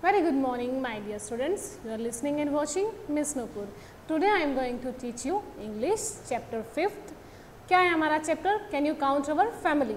Very good morning, my dear students. You are listening and watching Miss Nupur. Today I am going to teach you English chapter 5th. क्या है हमारा chapter? Can you count our family?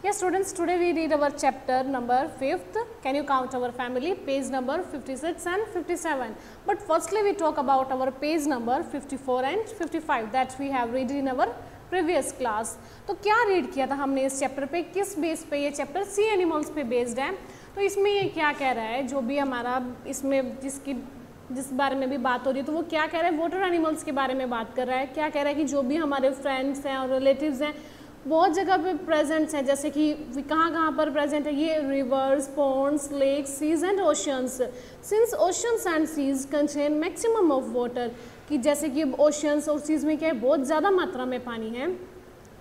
Yes, students. Today we read our chapter number 5th. Can you count our family? Page number 56 and 57. But firstly, we talk about our page number 54 and 55 that we have read in our previous class. तो क्या read किया था हमने इस chapter पे, किस base पे? ये चैप्टर सी एनिमल्स पे बेस्ड है। तो इसमें ये क्या कह रहा है, जो भी हमारा इसमें जिस बारे में भी बात हो रही है, तो वो क्या कह रहा है, वाटर एनिमल्स के बारे में बात कर रहा है। क्या कह रहा है कि जो भी हमारे फ्रेंड्स हैं और रिलेटिव्स हैं बहुत जगह पे प्रेजेंट्स हैं, जैसे कि कहाँ पर प्रेजेंट है, ये rivers, ponds, lakes, seas and oceans. Since oceans and seas contain maximum of water, कि जैसे कि ओशंस और सीज में क्या है, बहुत ज़्यादा मात्रा में पानी है।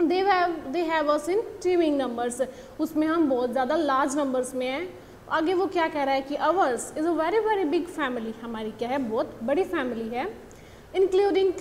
They have us in teeming numbers, उसमें हम बहुत ज़्यादा लार्ज नंबर्स में हैं। आगे वो क्या कह रहा है कि ours is a very very big family, हमारी क्या है, बहुत बड़ी फैमिली है। including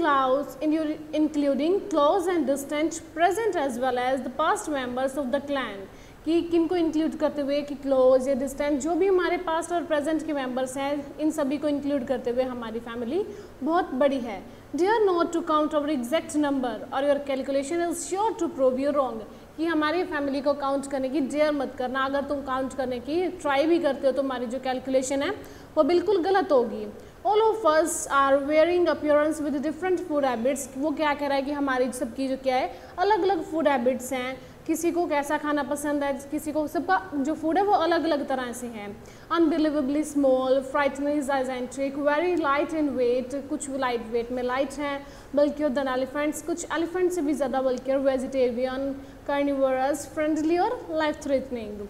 close and distant, present as well as the past members of the clan, कि किनको इंक्लूड करते हुए, कि क्लोज या डिस्टेंट जो भी हमारे पास्ट और प्रेजेंट के मेंबर्स हैं, इन सभी को इंक्लूड करते हुए हमारी फैमिली बहुत बड़ी है। Dare not to count our exact number और your calculation is sure to prove you wrong, कि हमारी फैमिली को काउंट करने की डेयर मत करना। अगर तुम काउंट करने की ट्राई भी करते हो तो हमारी जो कैलकुलेशन है वो बिल्कुल गलत होगी। All of us are wearing appearance with different food habits, वो क्या कह रहा है कि हमारी सबकी जो क्या है अलग अलग फूड हैबिट्स हैं, किसी को कैसा खाना पसंद है, किसी को, सबका जो फूड है वो अलग अलग तरह से है। Unbelievably small, frightening eccentric, very light in weight, कुछ लाइट वेट में लाइट हैं, बल्कि देन एलिफेंट्स, कुछ एलिफेंट से भी ज़्यादा बल्कि, वेजिटेरियन, कार्निवोरस, फ्रेंडली और life threatening.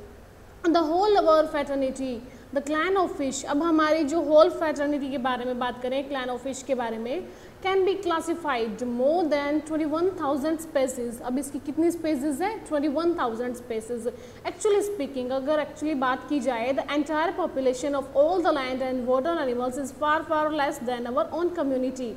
The whole our fraternity, the clan of fish, अब हमारी जो होल फैटर्निटी के बारे में बात करें, क्लैन ऑफ फिश के बारे में, can be classified more than 21,000 species. अब इसकी कितनी स्पेसीज है, 21,000 स्पेसीज। एक्चुअली स्पीकिंग, अगर एक्चुअली बात की जाए, the entire population of all the land and water animals is far far less than our own community.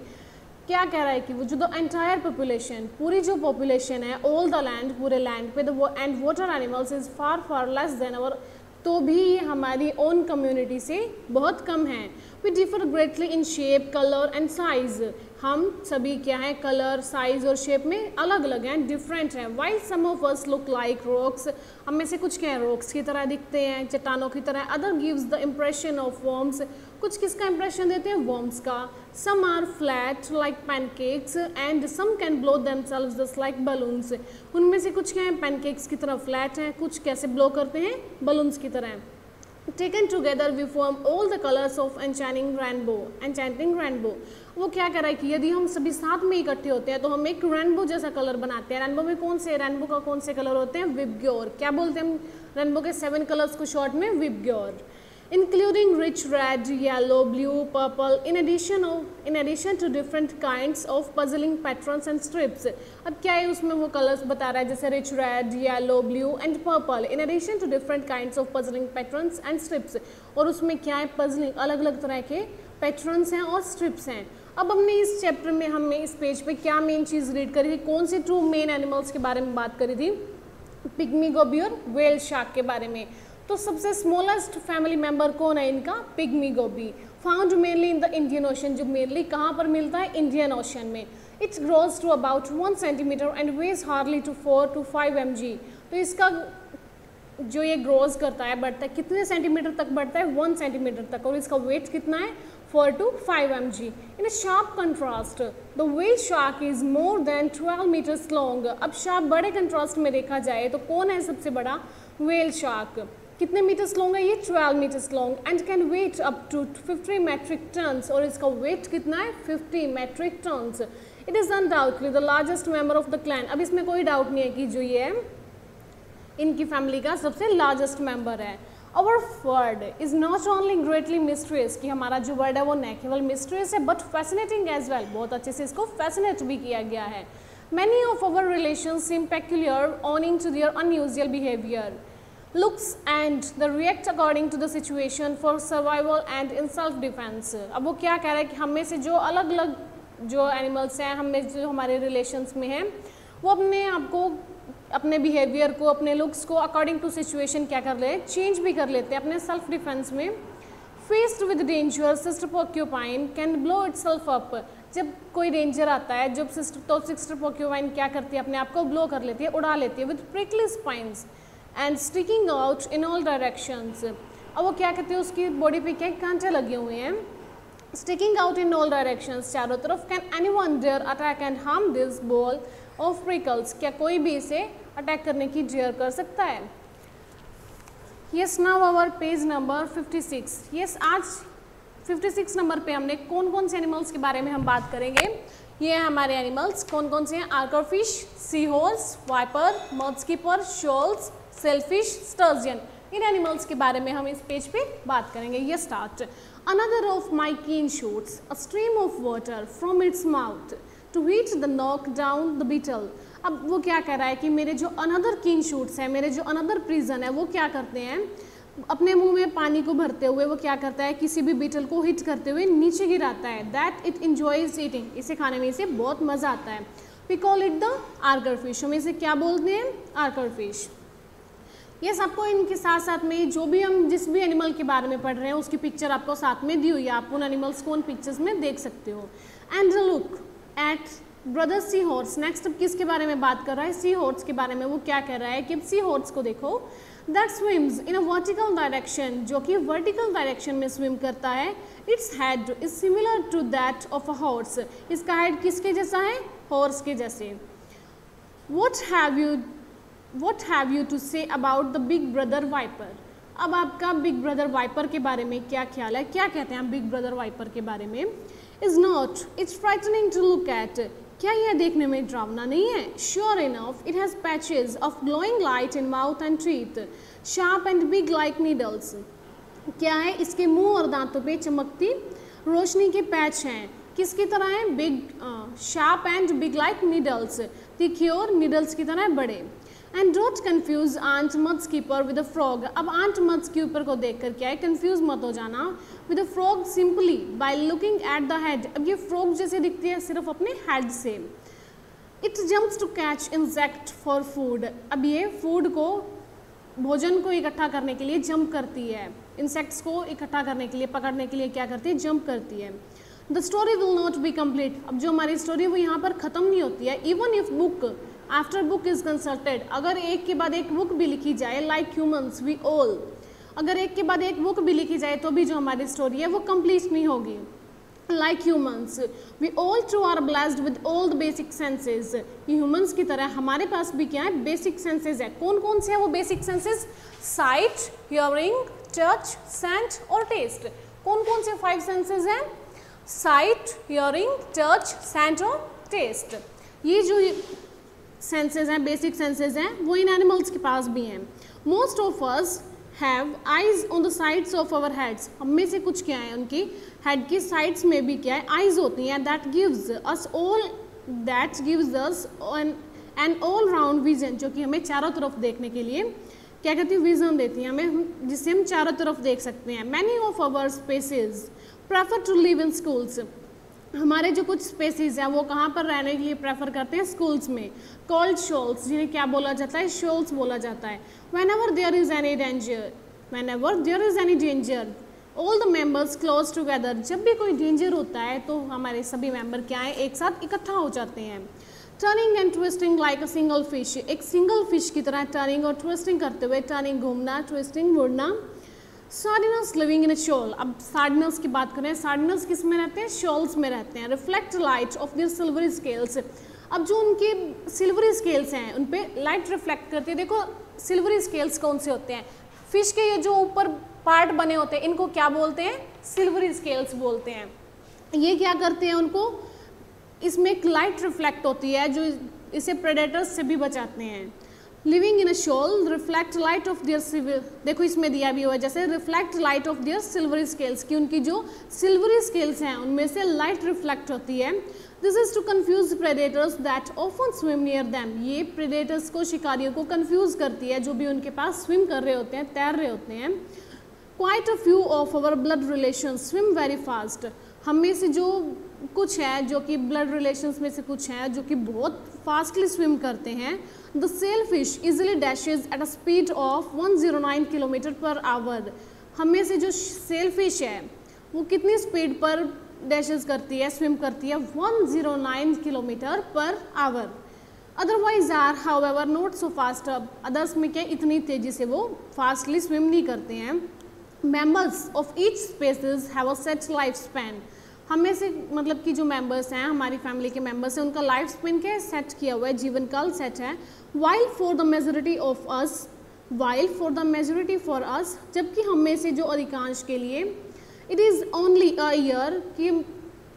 क्या कह रहा है कि वो जो द एंटायर पॉपुलेशन, पूरी जो पॉपुलेशन है, ऑल द लैंड, पूरे लैंड पे, the and water animals is far far less than our, तो भी ये हमारी ओन कम्युनिटी से बहुत कम है। We differ greatly in shape, colour and size, हम सभी क्या है, कलर, साइज और शेप में अलग अलग हैं, डिफरेंट हैं। While some of us look like rocks, हम में से कुछ क्या है, रॉक्स की तरह दिखते हैं, चट्टानों की तरह। Other gives the impression of worms, कुछ किसका इंप्रेशन देते हैं, वर्म्स का। Some are flat like pancakes and some can blow themselves just like balloons, उनमें से कुछ क्या है, पैनकेक्स की तरह फ्लैट हैं, कुछ कैसे ब्लो करते हैं, बलून्स की तरह। Taken together we form all the colors of enchanting rainbow, वो क्या कह रहा है कि यदि हम सभी साथ में इकट्ठे होते हैं तो हम एक रेनबो जैसा कलर बनाते हैं। रेनबो में रेनबो का कौन से कलर होते हैं, विबग्योर। क्या बोलते हैं हम रेनबो के 7 कलर्स को शॉर्ट में, VIBGYOR. including rich red, yellow, blue, purple, in addition to different kinds of puzzling patterns and strips। अब क्या है, उसमें वो कलर्स बता रहा है, जैसे rich red, yellow, blue and purple, in addition to different kinds of puzzling patterns and strips। और उसमें क्या है, puzzling, अलग अलग तरह के पैटर्न्स हैं और स्ट्रिप्स हैं। अब हमने इस चैप्टर में हमने इस पेज पे क्या मेन चीज़ रीड करी थी, कौन से 2 मेन एनिमल्स के बारे में बात करी थी, पिग्मी गोबी और व्हेल शार्क के बारे में। तो सबसे स्मॉलेस्ट फैमिली मेंबर कौन है इनका, pygmy goby, found mainly in the Indian Ocean, जो मेनली कहाँ पर मिलता है, इंडियन ओशन में। It's grows to about 1 centimetre and weighs hardly to 4 to 5 mg। तो इसका जो ये ग्रोज करता है, बढ़ता है, कितने सेंटीमीटर तक बढ़ता है, 1 सेंटीमीटर तक, और इसका वेट कितना है, 4 to 5 mg। In a sharp contrast, the whale shark is more than 12 meters long। अब शार्प बड़े कंट्रास्ट में देखा जाए तो कौन है सबसे बड़ा, व्हेल शार्क। कितने मीटर्स लॉन्ग है ये, 12 metres long, and can weigh up to 50 metric tons, और इसका वेट कितना है, 50 metric tons. It is undoubtedly the largest member of the clan. अब इसमें कोई डाउट नहीं है कि जो ये है इनकी फैमिली का सबसे लार्जेस्ट मेंबर है। Our world is not only greatly mysterious, कि हमारा जो वर्ड है वो न केवल मिस्ट्रियस है बट फैसिनेटिंग एज वेल, बहुत अच्छे से इसको फैसिनेट भी किया गया है। Many of our relations seem peculiar owing to their unusual behaviour, looks and the react according to the situation for survival and in self defense। अब वो क्या कह रहा है कि हम में से जो अलग अलग जो एनिमल्स हैं, हम में जो हमारे रिलेशंस में हैं, वो अपने आप को, अपने बिहेवियर को, अपने लुक्स को अकॉर्डिंग टू सिचुएशन क्या कर रहे हैं, चेंज भी कर लेते हैं अपने सेल्फ डिफेंस में। Faced with danger sister porcupine can blow itself up. जब कोई डेंजर आता है, जब सिस्टर पोर्क्यूपाइन क्या करती है, अपने आप को ब्लो कर लेती है, उड़ा लेती है, with prickly spines and sticking out in all directions. अब वो क्या कहती है, उसकी बॉडी पे क्या कांटे लगे हुए हैं, sticking out in all directions, चारों तरफ। Can anyone dare attack and harm this ball of prickles, क्या कोई भी इसे अटैक करने की डेयर कर सकता है। Yes, now our page number 56। Yes, आज 56 नंबर पे हमने कौन कौन से एनिमल्स के बारे में हम बात करेंगे। ये हैं हमारे एनिमल्स, कौन कौन से हैं, आर्करफिश, sea horse, wiper, मडस्कीपर, shawls, shellfish, sturgeon. इन एनिमल्स के बारे में हम इस पेज पे बात करेंगे। ये start. Another of my kin shoots a stream of water from its mouth to hit the knock down the beetle. अब वो क्या कह रहा है कि मेरे जो अनदर कीन शूट्स हैं, मेरे जो अनदर प्रिजन है, वो क्या करते हैं, अपने मुंह में पानी को भरते हुए वो क्या करता है, किसी भी बीटल को हिट करते हुए नीचे गिराता है। दैट इट इंजॉयज ईटिंग, इसे खाने में इसे बहुत मज़ा आता है। वी कॉल इट द आर्करफिश, हम इसे क्या बोलते हैं, आर्करफिश। यस, आपको इनके साथ साथ में जो भी हम जिस भी एनिमल के बारे में पढ़ रहे हैं उसकी पिक्चर आपको साथ में दी हुई है, आप उन एनिमल्स को उन पिक्चर्स में देख सकते हो। And look at brother seahorse. Next अब किसके बारे में बात कर रहा है, सी हॉर्स के बारे में। वो क्या कह रहा है कि सी हॉर्स को देखो, that swims in a vertical direction, जो कि वर्टिकल डायरेक्शन में स्विम करता है। Its head is similar to that of a horse, इसका हेड किसके जैसा है, हॉर्स के जैसे। What have you to say about the big brother viper? अब आपका बिग ब्रदर वाइपर के बारे में क्या ख्याल है, क्या कहते हैं हम बिग ब्रदर वाइपर के बारे में। Is not its frightening to look at, क्या यह देखने में डरावना नहीं है। Sure enough it has patches of glowing light in mouth and teeth, sharp and big like needles. क्या है, इसके मुंह और दांतों पे चमकती रोशनी के पैच हैं, किसकी तरह हैं, big sharp and big like needles, तीखे और नीडल्स की तरह बड़े। And don't confuse ant mudskipper with a frog. अब आंट मडस्कीपर को देखकर क्या है, कन्फ्यूज मत हो जाना with a frog simply by looking at the head. अब ये फ्रॉग जैसे दिखती है सिर्फ अपने हेड से। It jumps to catch insect for food, अब ये फूड को, भोजन को इकट्ठा करने के लिए जंप करती है, इंसेक्ट्स को इकट्ठा करने के लिए, पकड़ने के लिए क्या करती है, जंप करती है। The story will not be complete, अब जो हमारी स्टोरी वो यहाँ पर ख़त्म नहीं होती है। Even if book after book is consulted, अगर एक के बाद एक बुक भी लिखी जाए, लाइक ह्यूमंस वी ऑल, अगर एक के बाद एक बुक भी लिखी जाए तो भी जो हमारी स्टोरी है वो कंप्लीट नहीं होगी। Like humans we all too are blessed with all the basic senses, humans की तरह हमारे पास भी क्या है, बेसिक सेंसेज है। कौन कौन से हैं वो basic senses, sight, hearing, touch, scent और टेस्ट। कौन कौन से 5 सेंसेज हैं, साइट, हियरिंग, टच, सेंट और टेस्ट। ये जो सेंसेज हैं, बेसिक सेंसेज हैं, वो इन एनिमल्स के पास भी हैं। Most of us have eyes on the sides of our heads, हम में से कुछ क्या है, उनकी हेड की साइड्स में भी क्या है, आइज होती हैं। That gives us an all round vision, जो कि हमें चारों तरफ देखने के लिए क्या कहती है, विजन देती है हमें, जिससे हम चारों तरफ देख सकते हैं। Many of our species prefer to live in schools, हमारे जो कुछ स्पेसीज हैं वो कहाँ पर रहने के लिए प्रेफर करते हैं, स्कूल्स में। कॉल्ड शोल्स, जिन्हें क्या बोला जाता है, शोल्स बोला जाता है। whenever there is any danger all the members close together, जब भी कोई डेंजर होता है तो हमारे सभी मेंबर क्या है, एक साथ इकट्ठा हो जाते हैं। Turning and twisting like a single fish, एक सिंगल फिश की तरह टर्निंग और ट्विस्टिंग करते हुए, टर्निंग घूमना, ट्विस्टिंग मुड़ना। सार्डिनस लिविंग इन अ शॉल, अब सार्डिनस की बात करें, सार्डिनस किस में रहते हैं, शॉल्स में रहते हैं। Reflect light of their silvery scales, अब जो उनके सिल्वरी स्केल्स हैं उन पे लाइट रिफ्लेक्ट करती है। देखो सिल्वरी स्केल्स कौन से होते हैं, फिश के ये जो ऊपर पार्ट बने होते हैं इनको क्या बोलते हैं, सिल्वरी स्केल्स बोलते हैं। ये क्या करते हैं, उनको इसमें एक लाइट रिफ्लेक्ट होती है जो इसे प्रेडेटर्स से भी बचाते हैं। Living in a shawl reflect light of their silver, देखो इसमें दिया भी हुआ है जैसे reflect light of their silvery scales, की उनकी जो सिल्वरी स्केल्स हैं उनमें से लाइट रिफ्लेक्ट होती है। This is to confuse predators that often swim near them, ये प्रेडेटर्स को, शिकारियों को कन्फ्यूज करती है जो भी उनके पास स्विम कर रहे होते हैं, तैर रहे होते हैं। Quite a few of our blood relation swim very fast, हम में से जो कुछ है, जो कि ब्लड रिलेशंस में से कुछ हैं जो कि बहुत फास्टली स्विम करते हैं। The sailfish easily dashes at a speed of 109 kilometre per hour, हम में से जो सेलफिश है वो कितनी स्पीड पर डैशेस करती है, स्विम करती है, 109 kilometre per hour. Otherwise are however not so fast, others में क्या इतनी तेज़ी से वो फास्टली स्विम नहीं करते हैं। Members of each species have a set life span, हमें से मतलब कि जो मेंबर्स हैं हमारी फैमिली के मेंबर्स हैं उनका लाइफ स्पेन क्या है, सेट किया हुआ है, जीवन काल सेट है। While for the majority of us, while for the majority for us, जबकि हम में से जो अधिकांश के लिए it is only a year, कि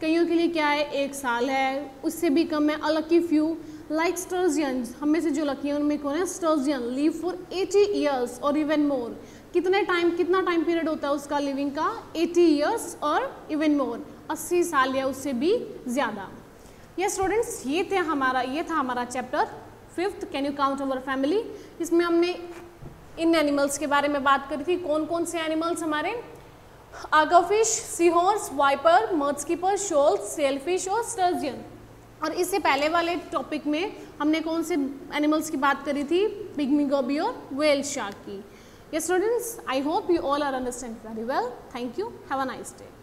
कईयों के लिए क्या है 1 साल है, उससे भी कम है। अ लकी फ्यू लाइक स्टर्जियंस, हम में से जो लकी हैं उनमें कौन है, स्टर्जियन, लिव फॉर 80 ईयर्स और इवन मोर, कितना टाइम पीरियड होता है उसका लिविंग का, 80 ईयर्स और इवन मोर, 80 साल या उससे भी ज़्यादा। ये स्टूडेंट्स ये था हमारा chapter 5th, can you count our family. इसमें हमने इन एनिमल्स के बारे में बात करी थी, कौन कौन से एनिमल्स हमारे, आगरफिश, sea horse, wiper, मर्डस्कीपर, Sholes, shellfish और स्टर्जियन। और इससे पहले वाले टॉपिक में हमने कौन से एनिमल्स की बात करी थी, पिग्मी गोबी और व्हेल शार्क की। Yes students, I hope you all are understand very well. Thank you. Have a nice day.